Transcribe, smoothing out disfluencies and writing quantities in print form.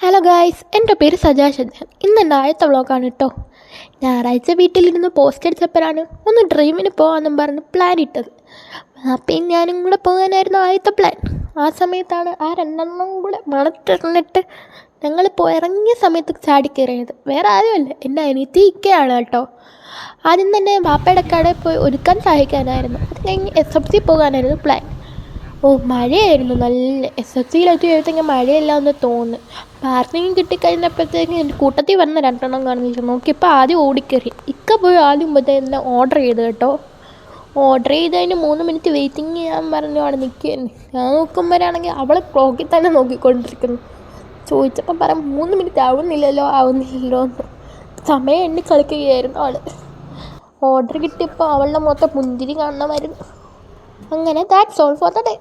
Hello guys, എൻ്റെ പേര് സജാഷ്. ഇന്ന് എൻ്റെ ആദ്യത്തെ വ്ളോഗാണ് കേട്ടോ. ഞായറാഴ്ച വീട്ടിലിരുന്ന് പോസ്റ്റ് അടിച്ചപ്പോഴാണ് ഒന്ന് ഡ്രീമിന് പോകാമെന്നും പറഞ്ഞ് പ്ലാൻ ഇട്ടത്. അപ്പം ഞാനും കൂടെ പോകാനായിരുന്നു ആദ്യത്തെ പ്ലാൻ. ആ സമയത്താണ് ആ രണ്ടെണ്ണം കൂടെ മണത്തിട്ട് ഞങ്ങൾ ഇറങ്ങിയ സമയത്ത് ചാടിക്കയറിയത്. വേറെ ആരുമല്ല, എൻ്റെ അനിയത്തി ഇക്കയാണ് കേട്ടോ. ആദ്യം തന്നെ ബാപ്പയുടെ കടയിൽ പോയി ഒരുക്കാൻ സഹായിക്കാനായിരുന്നു. അത് കഴിഞ്ഞ് SFC പോകാനായിരുന്നു പ്ലാൻ. മഴയായിരുന്നു നല്ല. SFCയിലെത്തി എഴുത്തെങ്കിൽ മഴയല്ല എന്ന് തോന്നുന്നു. പാർക്കിങ് കിട്ടിക്കഴിഞ്ഞപ്പോഴത്തേക്കും എൻ്റെ കൂട്ടത്തിൽ വന്ന രണ്ടെണ്ണം കാണിച്ചു നോക്കിയപ്പോൾ ആദ്യം ഓടിക്കയറി. ഇക്ക പോയി ആദ്യം തന്നെ ഓർഡർ ചെയ്ത് കേട്ടോ. ഓർഡർ ചെയ്തതിന് 3 മിനിറ്റ് വെയിറ്റിംഗ് ചെയ്യാൻ പറഞ്ഞു അവിടെ നിൽക്കുകയായിരുന്നു. ഞാൻ നോക്കുമ്പോഴാണെങ്കിൽ അവൾ ക്ലോക്കിൽ തന്നെ നോക്കിക്കൊണ്ടിരിക്കുന്നു. ചോദിച്ചപ്പോൾ പറയാം 3 മിനിറ്റ് ആവുന്നില്ലല്ലോ എന്ന്. സമയം എണ്ണി കളിക്കുകയായിരുന്നു അവൾ. ഓർഡർ കിട്ടിയപ്പോൾ അവളുടെ മൊത്തം പുഞ്ചിരി കാണണമായിരുന്നു. അങ്ങനെ that's all for the day.